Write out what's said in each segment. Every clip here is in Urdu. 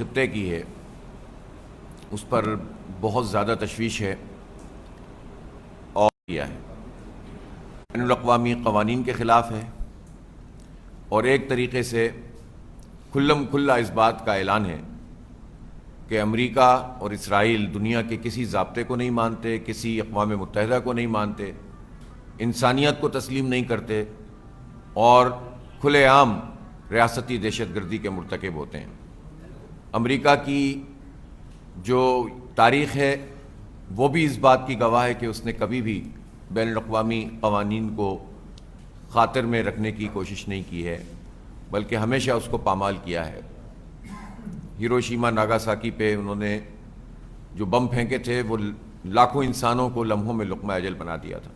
خطے کی ہے اس پر بہت زیادہ تشویش ہے اور کیا ہے بین الاقوامی قوانین کے خلاف ہے، اور ایک طریقے سے کھلم کھلا اس بات کا اعلان ہے کہ امریکہ اور اسرائیل دنیا کے کسی ضابطے کو نہیں مانتے، کسی اقوام متحدہ کو نہیں مانتے، انسانیت کو تسلیم نہیں کرتے اور کھلے عام ریاستی دہشت گردی کے مرتکب ہوتے ہیں۔ امریکہ کی جو تاریخ ہے وہ بھی اس بات کی گواہ ہے کہ اس نے کبھی بھی بین الاقوامی قوانین کو خاطر میں رکھنے کی کوشش نہیں کی ہے، بلکہ ہمیشہ اس کو پامال کیا ہے۔ ہیروشیما ناگاساکی پہ انہوں نے جو بم پھینکے تھے وہ لاکھوں انسانوں کو لمحوں میں لقمہ اجل بنا دیا تھا۔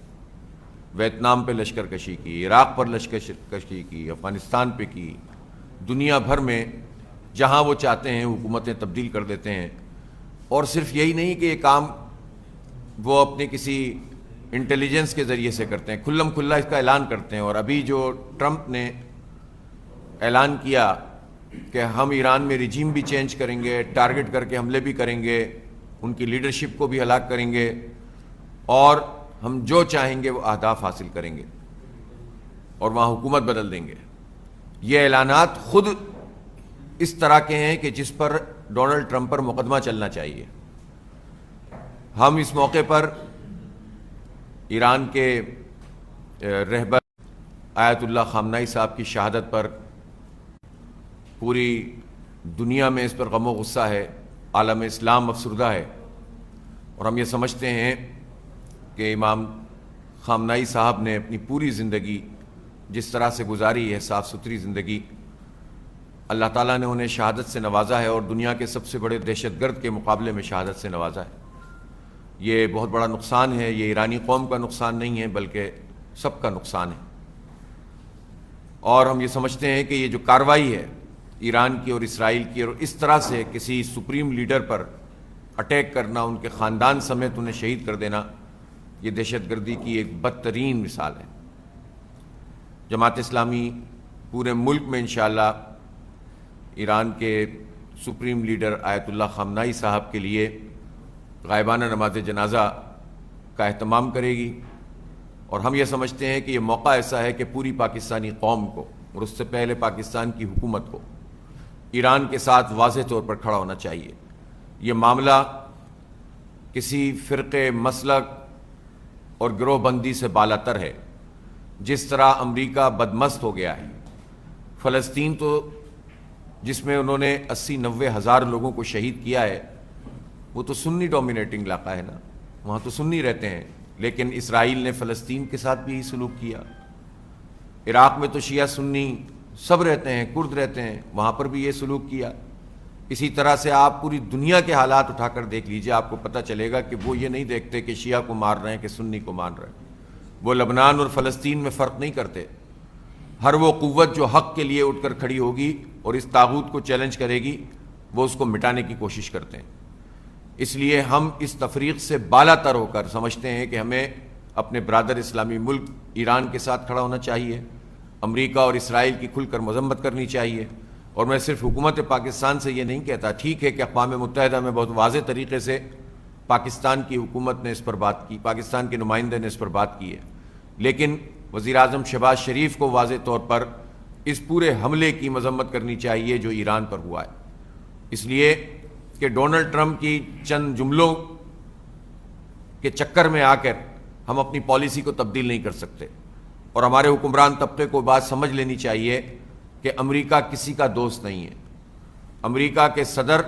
ویتنام پہ لشکر کشی کی، عراق پر لشکر کشی کی، افغانستان پہ کی، دنیا بھر میں جہاں وہ چاہتے ہیں حکومتیں تبدیل کر دیتے ہیں۔ اور صرف یہی نہیں کہ یہ کام وہ اپنے کسی انٹیلیجنس کے ذریعے سے کرتے ہیں، کھلم کھلا اس کا اعلان کرتے ہیں۔ اور ابھی جو ٹرمپ نے اعلان کیا کہ ہم ایران میں رجیم بھی چینج کریں گے، ٹارگٹ کر کے حملے بھی کریں گے، ان کی لیڈرشپ کو بھی ہلاک کریں گے، اور ہم جو چاہیں گے وہ اہداف حاصل کریں گے اور وہاں حکومت بدل دیں گے۔ یہ اعلانات خود اس طرح کے ہیں کہ جس پر ڈونلڈ ٹرمپ پر مقدمہ چلنا چاہیے۔ ہم اس موقع پر ایران کے رہبر آیت اللہ خامنائی صاحب کی شہادت پر پوری دنیا میں اس پر غم و غصہ ہے، عالم اسلام افسردہ ہے، اور ہم یہ سمجھتے ہیں کہ امام خامنائی صاحب نے اپنی پوری زندگی جس طرح سے گزاری ہے، صاف ستھری زندگی، اللہ تعالیٰ نے انہیں شہادت سے نوازا ہے اور دنیا کے سب سے بڑے دہشت گرد کے مقابلے میں شہادت سے نوازا ہے۔ یہ بہت بڑا نقصان ہے، یہ ایرانی قوم کا نقصان نہیں ہے بلکہ سب کا نقصان ہے۔ اور ہم یہ سمجھتے ہیں کہ یہ جو کارروائی ہے ایران کی اور اسرائیل کی، اور اس طرح سے کسی سپریم لیڈر پر اٹیک کرنا، ان کے خاندان سمیت انہیں شہید کر دینا، یہ دہشت گردی کی ایک بدترین مثال ہے۔ جماعت اسلامی پورے ملک میں انشاءاللہ ایران کے سپریم لیڈر آیت اللہ خامنائی صاحب کے لیے غائبانہ نماز جنازہ کا اہتمام کرے گی، اور ہم یہ سمجھتے ہیں کہ یہ موقع ایسا ہے کہ پوری پاکستانی قوم کو اور اس سے پہلے پاکستان کی حکومت کو ایران کے ساتھ واضح طور پر کھڑا ہونا چاہیے۔ یہ معاملہ کسی فرقے، مسلک اور گروہ بندی سے بالا تر ہے۔ جس طرح امریکہ بدمست ہو گیا ہے، فلسطین تو جس میں انہوں نے 80-90 ہزار لوگوں کو شہید کیا ہے، وہ تو سنی ڈومینیٹنگ علاقہ ہے نا، وہاں تو سنی رہتے ہیں، لیکن اسرائیل نے فلسطین کے ساتھ بھی سلوک کیا۔ عراق میں تو شیعہ سنی سب رہتے ہیں، کرد رہتے ہیں، وہاں پر بھی یہ سلوک کیا۔ اسی طرح سے آپ پوری دنیا کے حالات اٹھا کر دیکھ لیجئے، آپ کو پتہ چلے گا کہ وہ یہ نہیں دیکھتے کہ شیعہ کو مار رہے ہیں کہ سنی کو مار رہے ہیں۔ وہ لبنان اور فلسطین میں فرق نہیں کرتے۔ ہر وہ قوت جو حق کے لیے اٹھ کر کھڑی ہوگی اور اس طاغوت کو چیلنج کرے گی، وہ اس کو مٹانے کی کوشش کرتے ہیں۔ اس لیے ہم اس تفریق سے بالا تر ہو کر سمجھتے ہیں کہ ہمیں اپنے برادر اسلامی ملک ایران کے ساتھ کھڑا ہونا چاہیے، امریکہ اور اسرائیل کی کھل کر مذمت کرنی چاہیے۔ اور میں صرف حکومت پاکستان سے یہ نہیں کہتا، ٹھیک ہے کہ اقوام متحدہ میں بہت واضح طریقے سے پاکستان کی حکومت نے اس پر بات کی، پاکستان کے نمائندے نے اس پر بات کی ہے، لیکن وزیراعظم شہباز شریف کو واضح طور پر اس پورے حملے کی مذمت کرنی چاہیے جو ایران پر ہوا ہے، اس لیے کہ ڈونلڈ ٹرمپ کی چند جملوں کے چکر میں آ کر ہم اپنی پالیسی کو تبدیل نہیں کر سکتے۔ اور ہمارے حکمران طبقے کو بات سمجھ لینی چاہیے کہ امریکہ کسی کا دوست نہیں ہے۔ امریکہ کے صدر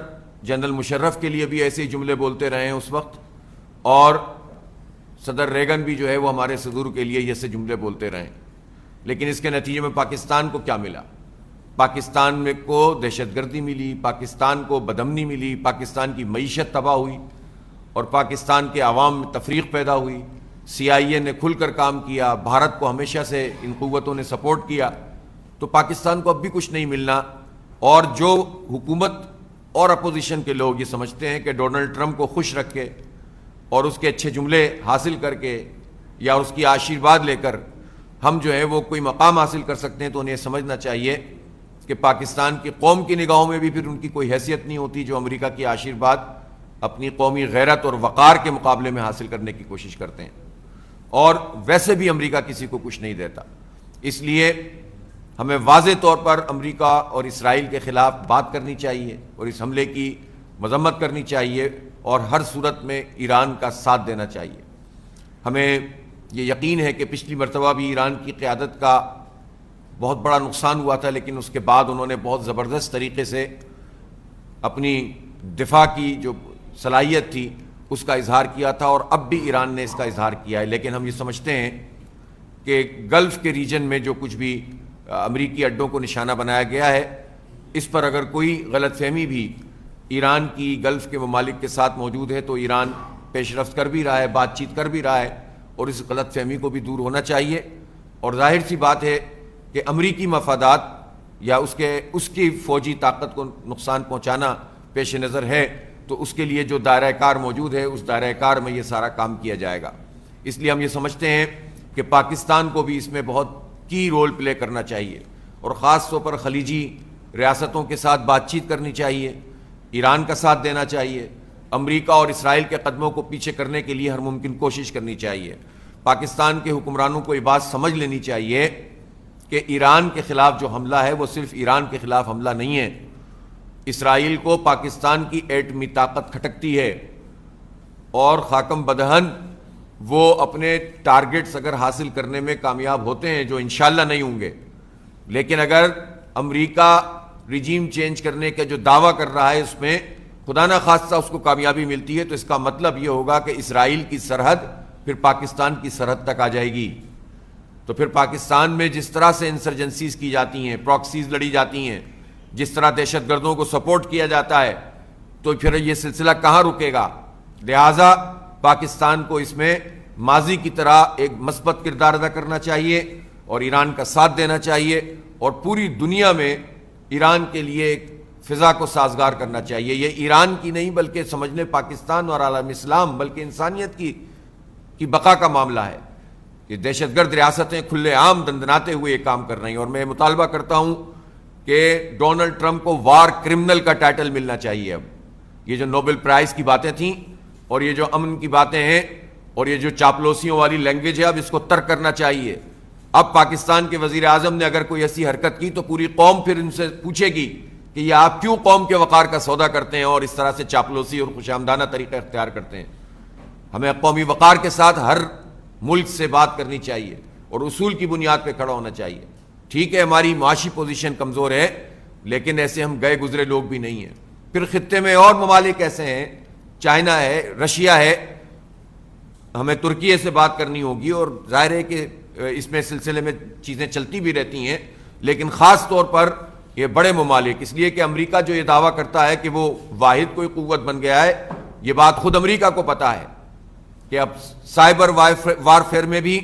جنرل مشرف کے لیے بھی ایسے ہی جملے بولتے رہے ہیں اس وقت، اور صدر ریگن بھی جو ہے وہ ہمارے صدور کے لیے ایسے جملے بولتے رہے، لیکن اس کے نتیجے میں پاکستان کو کیا ملا؟ پاکستان میں کو دہشت گردی ملی، پاکستان کو بدامنی ملی، پاکستان کی معیشت تباہ ہوئی، اور پاکستان کے عوام میں تفریق پیدا ہوئی۔ CIA نے کھل کر کام کیا، بھارت کو ہمیشہ سے ان قوتوں نے سپورٹ کیا، تو پاکستان کو اب بھی کچھ نہیں ملنا۔ اور جو حکومت اور اپوزیشن کے لوگ یہ سمجھتے ہیں کہ ڈونلڈ ٹرمپ کو خوش رکھ کے اور اس کے اچھے جملے حاصل کر کے یا اس کی آشیرواد لے کر ہم جو ہے وہ کوئی مقام حاصل کر سکتے ہیں، تو انہیں سمجھنا چاہیے کہ پاکستان کی قوم کی نگاہوں میں بھی پھر ان کی کوئی حیثیت نہیں ہوتی جو امریکہ کی آشیرواد اپنی قومی غیرت اور وقار کے مقابلے میں حاصل کرنے کی کوشش کرتے ہیں، اور ویسے بھی امریکہ کسی کو کچھ نہیں دیتا۔ اس لیے ہمیں واضح طور پر امریکہ اور اسرائیل کے خلاف بات کرنی چاہیے اور اس حملے کی مذمت کرنی چاہیے اور ہر صورت میں ایران کا ساتھ دینا چاہیے۔ ہمیں یہ یقین ہے کہ پچھلی مرتبہ بھی ایران کی قیادت کا بہت بڑا نقصان ہوا تھا، لیکن اس کے بعد انہوں نے بہت زبردست طریقے سے اپنی دفاع کی جو صلاحیت تھی اس کا اظہار کیا تھا، اور اب بھی ایران نے اس کا اظہار کیا ہے۔ لیکن ہم یہ سمجھتے ہیں کہ گلف کے ریجن میں جو کچھ بھی امریکی اڈوں کو نشانہ بنایا گیا ہے، اس پر اگر کوئی غلط فہمی بھی ایران کی گلف کے ممالک کے ساتھ موجود ہے تو ایران پیش رفت کر بھی رہا ہے، بات چیت کر بھی رہا ہے، اور اس غلط فہمی کو بھی دور ہونا چاہیے۔ اور ظاہر سی بات ہے کہ امریکی مفادات یا اس کی فوجی طاقت کو نقصان پہنچانا پیش نظر ہے تو اس کے لیے جو دائرہ کار موجود ہے اس دائرہ کار میں یہ سارا کام کیا جائے گا۔ اس لیے ہم یہ سمجھتے ہیں کہ پاکستان کو بھی اس میں بہت کی رول پلے کرنا چاہیے، اور خاص طور پر خلیجی ریاستوں کے ساتھ بات چیت کرنی چاہیے، ایران کا ساتھ دینا چاہیے، امریکہ اور اسرائیل کے قدموں کو پیچھے کرنے کے لیے ہر ممکن کوشش کرنی چاہیے۔ پاکستان کے حکمرانوں کو یہ بات سمجھ لینی چاہیے کہ ایران کے خلاف جو حملہ ہے وہ صرف ایران کے خلاف حملہ نہیں ہے۔ اسرائیل کو پاکستان کی ایٹمی طاقت کھٹکتی ہے، اور خاکم بدہن وہ اپنے ٹارگٹس اگر حاصل کرنے میں کامیاب ہوتے ہیں جو انشاءاللہ نہیں ہوں گے، لیکن اگر امریکہ رجیم چینج کرنے کا جو دعویٰ کر رہا ہے اس میں خدا نہ خواستہ اس کو کامیابی ملتی ہے تو اس کا مطلب یہ ہوگا کہ اسرائیل کی سرحد پھر پاکستان کی سرحد تک آ جائے گی۔ تو پھر پاکستان میں جس طرح سے انسرجنسیز کی جاتی ہیں، پراکسیز لڑی جاتی ہیں، جس طرح دہشت گردوں کو سپورٹ کیا جاتا ہے، تو پھر یہ سلسلہ کہاں رکے گا؟ لہٰذا پاکستان کو اس میں ماضی کی طرح ایک مثبت کردار ادا کرنا چاہیے اور ایران کا ساتھ دینا چاہیے، اور پوری دنیا میں ایران کے لیے ایک فضا کو سازگار کرنا چاہیے۔ یہ ایران کی نہیں بلکہ سمجھنے پاکستان اور عالم اسلام بلکہ انسانیت کی بقا کا معاملہ ہے۔ یہ دہشت گرد ریاستیں کھلے عام دندناتے ہوئے یہ کام کر رہی ہیں، اور میں مطالبہ کرتا ہوں کہ ڈونلڈ ٹرمپ کو وار کرمنل کا ٹائٹل ملنا چاہیے۔ اب یہ جو نوبل پرائز کی باتیں تھیں اور یہ جو امن کی باتیں ہیں اور یہ جو چاپلوسیوں والی لینگویج ہے، اب اس کو ترک کرنا چاہیے۔ اب پاکستان کے وزیر اعظم نے اگر کوئی ایسی حرکت کی تو پوری قوم پھر ان سے پوچھے گی کہ یہ آپ کیوں قوم کے وقار کا سودا کرتے ہیں اور اس طرح سے چاپلوسی اور خوش آمدانہ طریقہ اختیار کرتے ہیں۔ ہمیں قومی وقار کے ساتھ ہر ملک سے بات کرنی چاہیے اور اصول کی بنیاد پہ کھڑا ہونا چاہیے۔ ٹھیک ہے ہماری معاشی پوزیشن کمزور ہے، لیکن ایسے ہم گئے گزرے لوگ بھی نہیں ہیں۔ پھر خطے میں اور ممالک ایسے ہیں، چائنا ہے، رشیا ہے، ہمیں ترکیے سے بات کرنی ہوگی، اور ظاہر ہے کہ اس میں سلسلے میں چیزیں چلتی بھی رہتی ہیں، لیکن خاص طور پر یہ بڑے ممالک، اس لیے کہ امریکہ جو یہ دعویٰ کرتا ہے کہ وہ واحد کوئی قوت بن گیا ہے، یہ بات خود امریکہ کو پتہ ہے کہ اب سائبر وارفیئر میں بھی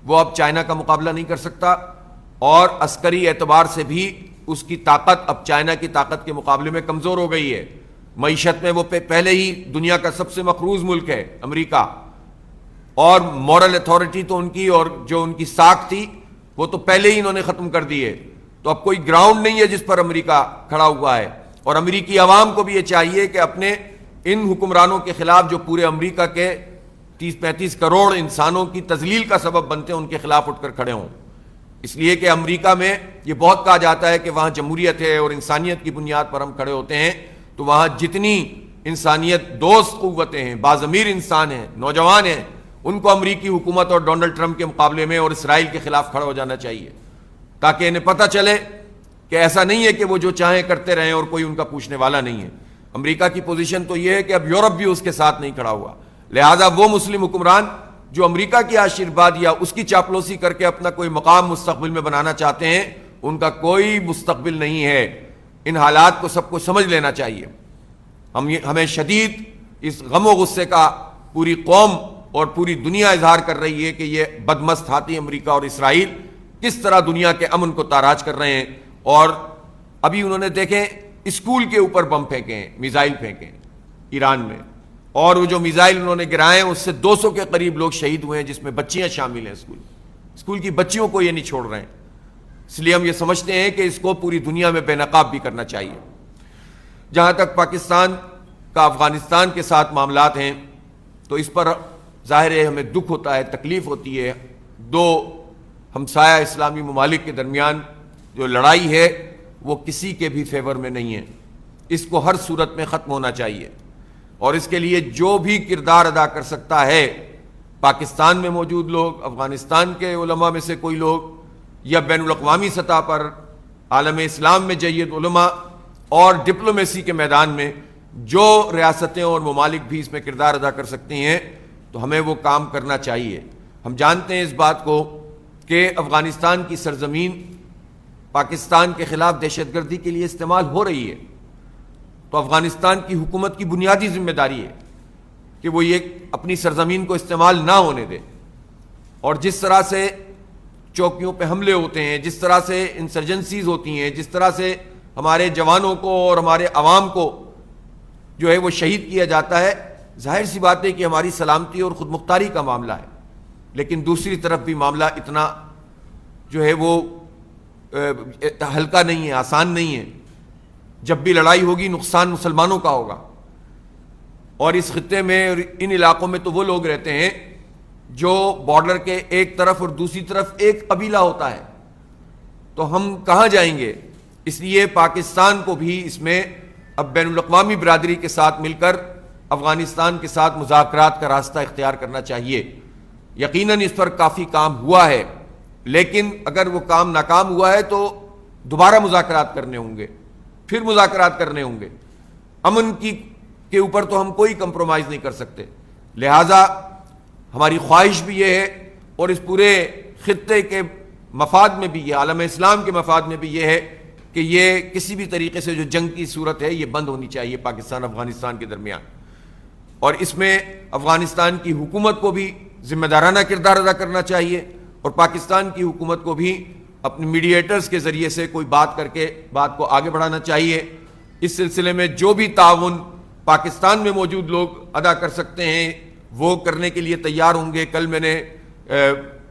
وہ اب چائنا کا مقابلہ نہیں کر سکتا، اور عسکری اعتبار سے بھی اس کی طاقت اب چائنا کی طاقت کے مقابلے میں کمزور ہو گئی ہے۔ معیشت میں وہ پہلے ہی دنیا کا سب سے مقروض ملک ہے امریکہ، اور مورل اتھارٹی تو ان کی اور جو ان کی ساکھ تھی وہ تو پہلے ہی انہوں نے ختم کر دی ہے۔ تو اب کوئی گراؤنڈ نہیں ہے جس پر امریکہ کھڑا ہوا ہے، اور امریکی عوام کو بھی یہ چاہیے کہ اپنے ان حکمرانوں کے خلاف جو پورے امریکہ کے 30-35 کروڑ انسانوں کی تذلیل کا سبب بنتے ہیں ان کے خلاف اٹھ کر کھڑے ہوں۔ اس لیے کہ امریکہ میں یہ بہت کہا جاتا ہے کہ وہاں جمہوریت ہے اور انسانیت کی بنیاد پر ہم کھڑے ہوتے ہیں، تو وہاں جتنی انسانیت دوست قوتیں ہیں، باضمیر انسان ہیں، نوجوان ہیں، ان کو امریکی حکومت اور ڈونلڈ ٹرمپ کے مقابلے میں اور اسرائیل کے خلاف کھڑا ہو جانا چاہیے، تاکہ انہیں پتہ چلے کہ ایسا نہیں ہے کہ وہ جو چاہیں کرتے رہیں اور کوئی ان کا پوچھنے والا نہیں ہے۔ امریکہ کی پوزیشن تو یہ ہے کہ اب یورپ بھی اس کے ساتھ نہیں کھڑا ہوا، لہذا وہ مسلم حکمران جو امریکہ کی آشیرواد یا اس کی چاپلوسی کر کے اپنا کوئی مقام مستقبل میں بنانا چاہتے ہیں، ان کا کوئی مستقبل نہیں ہے۔ ان حالات کو سب کو سمجھ لینا چاہیے۔ ہمیں شدید اس غم و غصے کا پوری قوم اور پوری دنیا اظہار کر رہی ہے کہ یہ بدمست ہاتھی امریکہ اور اسرائیل کس طرح دنیا کے امن کو تاراج کر رہے ہیں، اور ابھی انہوں نے دیکھیں اسکول کے اوپر بم پھینکے ہیں، میزائل پھینکے ہیں ایران میں، اور وہ جو میزائل انہوں نے گرائے ہیں اس سے 200 کے قریب لوگ شہید ہوئے ہیں، جس میں بچیاں شامل ہیں۔ اسکول کی بچیوں کو یہ نہیں چھوڑ رہے ہیں۔ اس لیے ہم یہ سمجھتے ہیں کہ اس کو پوری دنیا میں بے نقاب بھی کرنا چاہیے۔ جہاں تک پاکستان کا افغانستان کے ساتھ معاملات ہیں تو اس پر ظاہر ہے ہمیں دکھ ہوتا ہے، تکلیف ہوتی ہے۔ دو ہمسایہ اسلامی ممالک کے درمیان جو لڑائی ہے وہ کسی کے بھی فیور میں نہیں ہے، اس کو ہر صورت میں ختم ہونا چاہیے، اور اس کے لیے جو بھی کردار ادا کر سکتا ہے، پاکستان میں موجود لوگ، افغانستان کے علماء میں سے کوئی لوگ، یا بین الاقوامی سطح پر عالم اسلام میں جید علماء اور ڈپلومیسی کے میدان میں جو ریاستیں اور ممالک بھی اس میں کردار ادا کر سکتی ہیں تو ہمیں وہ کام کرنا چاہیے۔ ہم جانتے ہیں اس بات کو کہ افغانستان کی سرزمین پاکستان کے خلاف دہشت گردی کے لیے استعمال ہو رہی ہے، تو افغانستان کی حکومت کی بنیادی ذمہ داری ہے کہ وہ یہ اپنی سرزمین کو استعمال نہ ہونے دے، اور جس طرح سے چوکیوں پہ حملے ہوتے ہیں، جس طرح سے انسرجنسیز ہوتی ہیں، جس طرح سے ہمارے جوانوں کو اور ہمارے عوام کو جو ہے وہ شہید کیا جاتا ہے، ظاہر سی بات ہے کہ ہماری سلامتی اور خود مختاری کا معاملہ ہے، لیکن دوسری طرف بھی معاملہ اتنا جو ہے وہ ہلکا نہیں ہے، آسان نہیں ہے۔ جب بھی لڑائی ہوگی نقصان مسلمانوں کا ہوگا، اور اس خطے میں اور ان علاقوں میں تو وہ لوگ رہتے ہیں جو بارڈر کے ایک طرف اور دوسری طرف ایک قبیلہ ہوتا ہے، تو ہم کہاں جائیں گے؟ اس لیے پاکستان کو بھی اس میں اب بین الاقوامی برادری کے ساتھ مل کر افغانستان کے ساتھ مذاکرات کا راستہ اختیار کرنا چاہیے۔ یقیناً اس پر کافی کام ہوا ہے، لیکن اگر وہ کام ناکام ہوا ہے تو دوبارہ مذاکرات کرنے ہوں گے، پھر مذاکرات کرنے ہوں گے۔ امن کے اوپر تو ہم کوئی کمپرومائز نہیں کر سکتے، لہٰذا ہماری خواہش بھی یہ ہے، اور اس پورے خطے کے مفاد میں بھی یہ، عالم اسلام کے مفاد میں بھی یہ ہے کہ یہ کسی بھی طریقے سے جو جنگ کی صورت ہے یہ بند ہونی چاہیے پاکستان افغانستان کے درمیان، اور اس میں افغانستان کی حکومت کو بھی ذمہ دارانہ کردار ادا کرنا چاہیے، اور پاکستان کی حکومت کو بھی اپنے میڈیٹرز کے ذریعے سے کوئی بات کر کے بات کو آگے بڑھانا چاہیے۔ اس سلسلے میں جو بھی تعاون پاکستان میں موجود لوگ ادا کر سکتے ہیں وہ کرنے کے لیے تیار ہوں گے۔ کل میں نے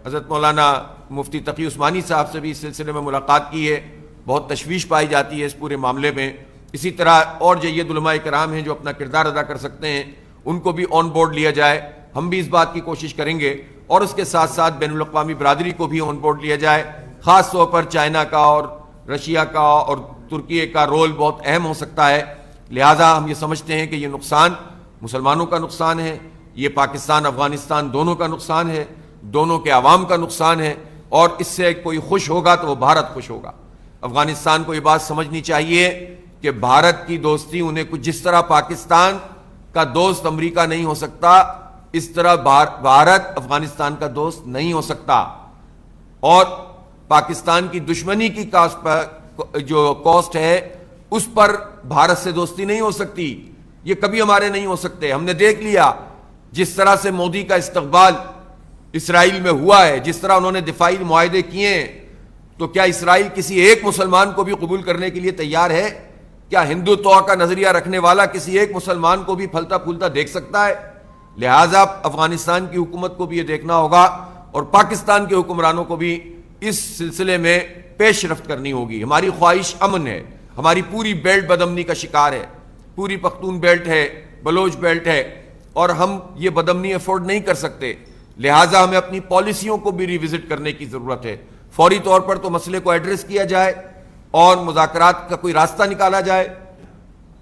حضرت مولانا مفتی تقی عثمانی صاحب سے بھی اس سلسلے میں ملاقات کی ہے، بہت تشویش پائی جاتی ہے اس پورے معاملے میں۔ اسی طرح اور جید علماء کرام ہیں جو اپنا کردار ادا کر سکتے ہیں، ان کو بھی آن بورڈ لیا جائے۔ ہم بھی اس بات کی کوشش کریں گے، اور اس کے ساتھ ساتھ بین الاقوامی برادری کو بھی آن بورڈ لیا جائے۔ خاص طور پر چائنا کا اور رشیا کا اور ترکی کا رول بہت اہم ہو سکتا ہے، لہٰذا ہم یہ سمجھتے ہیں کہ یہ نقصان مسلمانوں کا نقصان ہے، یہ پاکستان افغانستان دونوں کا نقصان ہے، دونوں کے عوام کا نقصان ہے، اور اس سے کوئی خوش ہوگا تو وہ بھارت خوش ہوگا۔ افغانستان کو یہ بات سمجھنی چاہیے کہ بھارت کی دوستی انہیں کچھ جس طرح پاکستان کا دوست امریکہ نہیں ہو سکتا، اس طرح بھارت افغانستان کا دوست نہیں ہو سکتا، اور پاکستان کی دشمنی کی جو کاسٹ ہے اس پر بھارت سے دوستی نہیں ہو سکتی، یہ کبھی ہمارے نہیں ہو سکتے۔ ہم نے دیکھ لیا جس طرح سے مودی کا استقبال اسرائیل میں ہوا ہے، جس طرح انہوں نے دفاعی معاہدے کیے ہیں، تو کیا اسرائیل کسی ایک مسلمان کو بھی قبول کرنے کے لیے تیار ہے؟ کیا ہندوتوا کا نظریہ رکھنے والا کسی ایک مسلمان کو بھی پھلتا پھولتا دیکھ سکتا ہے؟ لہٰذا افغانستان کی حکومت کو بھی یہ دیکھنا ہوگا، اور پاکستان کے حکمرانوں کو بھی اس سلسلے میں پیش رفت کرنی ہوگی۔ ہماری خواہش امن ہے، ہماری پوری بیلٹ بدامنی کا شکار ہے، پوری پختون بیلٹ ہے، بلوچ بیلٹ ہے، اور ہم یہ بدامنی افورڈ نہیں کر سکتے، لہٰذا ہمیں اپنی پالیسیوں کو بھی ریوزٹ کرنے کی ضرورت ہے۔ فوری طور پر تو مسئلے کو ایڈریس کیا جائے اور مذاکرات کا کوئی راستہ نکالا جائے،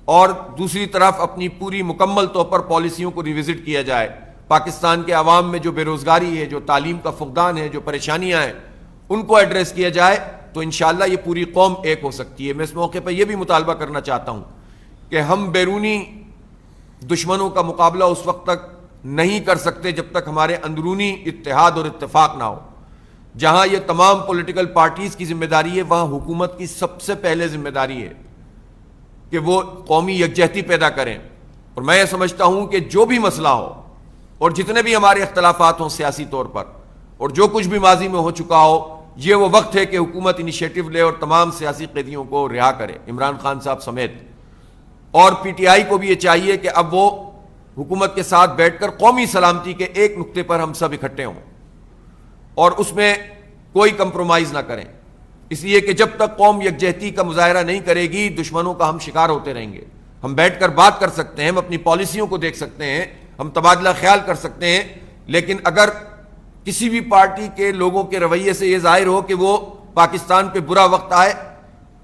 اور دوسری طرف اپنی پوری مکمل طور پر پالیسیوں کو ریوزٹ کیا جائے۔ پاکستان کے عوام میں جو بے روزگاری ہے، جو تعلیم کا فقدان ہے، جو پریشانیاں ہیں، ان کو ایڈریس کیا جائے تو انشاءاللہ یہ پوری قوم ایک ہو سکتی ہے۔ میں اس موقع پر یہ بھی مطالبہ کرنا چاہتا ہوں کہ ہم بیرونی دشمنوں کا مقابلہ اس وقت تک نہیں کر سکتے جب تک ہمارے اندرونی اتحاد اور اتفاق نہ ہو۔ جہاں یہ تمام پولیٹیکل پارٹیز کی ذمہ داری ہے، وہاں حکومت کی سب سے پہلے ذمہ داری ہے کہ وہ قومی یکجہتی پیدا کریں، اور میں یہ سمجھتا ہوں کہ جو بھی مسئلہ ہو اور جتنے بھی ہمارے اختلافات ہوں سیاسی طور پر، اور جو کچھ بھی ماضی میں ہو چکا ہو، یہ وہ وقت ہے کہ حکومت انیشیٹو لے اور تمام سیاسی قیدیوں کو رہا کرے، عمران خان صاحب سمیت۔ اور پی ٹی آئی کو بھی یہ چاہیے کہ اب وہ حکومت کے ساتھ بیٹھ کر قومی سلامتی کے ایک نقطے پر ہم سب اکٹھے ہوں، اور اس میں کوئی کمپرومائز نہ کریں، اس لیے کہ جب تک قوم یکجہتی کا مظاہرہ نہیں کرے گی دشمنوں کا ہم شکار ہوتے رہیں گے. ہم بیٹھ کر بات کر سکتے ہیں, ہم اپنی پالیسیوں کو دیکھ سکتے ہیں, ہم تبادلہ خیال کر سکتے ہیں, لیکن اگر کسی بھی پارٹی کے لوگوں کے رویے سے یہ ظاہر ہو کہ وہ پاکستان پہ برا وقت آئے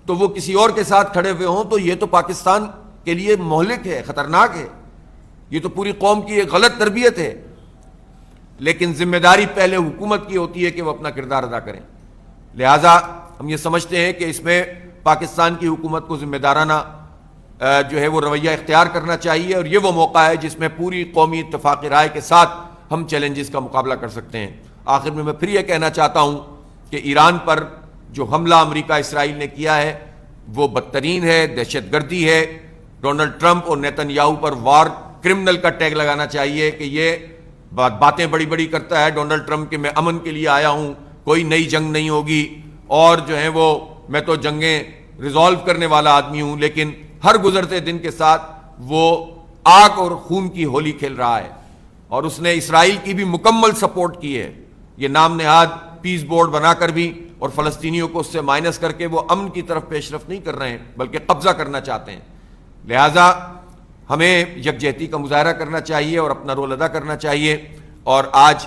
تو وہ کسی اور کے ساتھ کھڑے ہوئے ہوں, تو یہ تو پاکستان کے لیے مہلک ہے, خطرناک ہے. یہ تو پوری قوم کی ایک غلط تربیت ہے. لیکن ذمہ داری پہلے حکومت کی ہوتی ہے کہ وہ اپنا کردار ادا کریں. لہٰذا ہم یہ سمجھتے ہیں کہ اس میں پاکستان کی حکومت کو ذمہ دارانہ جو ہے وہ رویہ اختیار کرنا چاہیے, اور یہ وہ موقع ہے جس میں پوری قومی اتفاق رائے کے ساتھ ہم چیلنجز کا مقابلہ کر سکتے ہیں. آخر میں پھر یہ کہنا چاہتا ہوں کہ ایران پر جو حملہ امریکہ اسرائیل نے کیا ہے وہ بدترین ہے, دہشت گردی ہے. ڈونلڈ ٹرمپ اور نیتن یاہو پر وار کرمنل کا ٹیگ لگانا چاہیے کہ یہ باتیں بڑی بڑی کرتا ہے ڈونلڈ ٹرمپ کہ میں امن کے لیے آیا ہوں, کوئی نئی جنگ نہیں ہوگی, اور جو ہے وہ میں تو جنگیں ریزالو کرنے والا آدمی ہوں, لیکن ہر گزرتے دن کے ساتھ وہ آگ اور خون کی ہولی کھیل رہا ہے. اور اس نے اسرائیل کی بھی مکمل سپورٹ کی ہے, یہ نام نہاد پیس بورڈ بنا کر بھی, اور فلسطینیوں کو اس سے مائنس کر کے وہ امن کی طرف پیش رفت نہیں کر رہے ہیں بلکہ قبضہ کرنا چاہتے ہیں. لہٰذا ہمیں یکجہتی کا مظاہرہ کرنا چاہیے اور اپنا رول ادا کرنا چاہیے. اور آج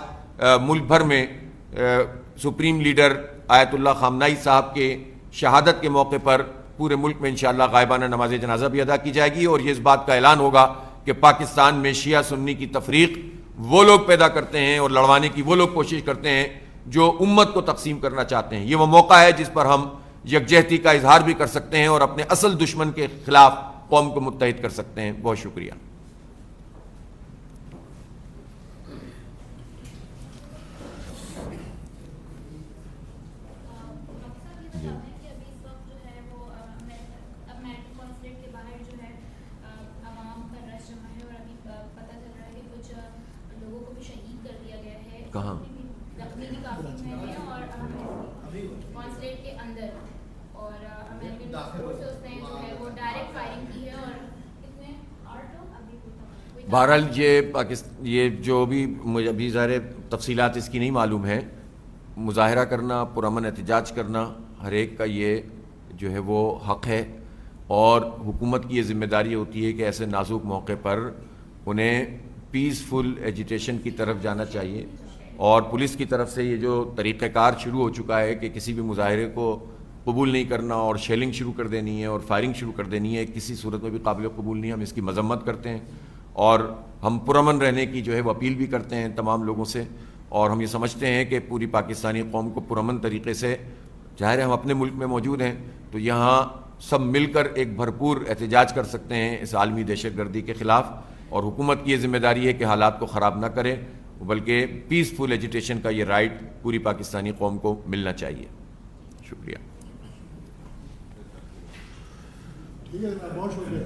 ملک بھر میں سپریم لیڈر آیت اللہ خامنائی صاحب کے شہادت کے موقع پر پورے ملک میں انشاءاللہ غائبانہ نماز جنازہ بھی ادا کی جائے گی, اور یہ اس بات کا اعلان ہوگا کہ پاکستان میں شیعہ سنی کی تفریق وہ لوگ پیدا کرتے ہیں اور لڑوانے کی وہ لوگ کوشش کرتے ہیں جو امت کو تقسیم کرنا چاہتے ہیں. یہ وہ موقع ہے جس پر ہم یکجہتی کا اظہار بھی کر سکتے ہیں اور اپنے اصل دشمن کے خلاف قوم کو متحد کر سکتے ہیں. بہت شکریہ. کہاں بہرحال یہ جو بھی مجھے ابھی ظاہر تفصیلات اس کی نہیں معلوم ہے, مظاہرہ کرنا, پرامن احتجاج کرنا ہر ایک کا یہ جو ہے وہ حق ہے, اور حکومت کی یہ ذمہ داری ہوتی ہے کہ ایسے نازک موقع پر انہیں پیسفل ایجیٹیشن کی طرف جانا چاہیے. اور پولیس کی طرف سے یہ جو طریقہ کار شروع ہو چکا ہے کہ کسی بھی مظاہرے کو قبول نہیں کرنا اور شیلنگ شروع کر دینی ہے اور فائرنگ شروع کر دینی ہے, کسی صورت میں بھی قابل قبول نہیں ہے. ہم اس کی مذمت کرتے ہیں اور ہم پرامن رہنے کی جو ہے وہ اپیل بھی کرتے ہیں تمام لوگوں سے. اور ہم یہ سمجھتے ہیں کہ پوری پاکستانی قوم کو پرامن طریقے سے, ظاہر ہے ہم اپنے ملک میں موجود ہیں تو یہاں سب مل کر ایک بھرپور احتجاج کر سکتے ہیں اس عالمی دہشت گردی کے خلاف, اور حکومت کی یہ ذمہ داری ہے کہ حالات کو خراب نہ کرے بلکہ پیسفل ایجیٹیشن کا یہ رائٹ پوری پاکستانی قوم کو ملنا چاہیے. شکریہ. ٹھیک ہے, بہت شکریہ.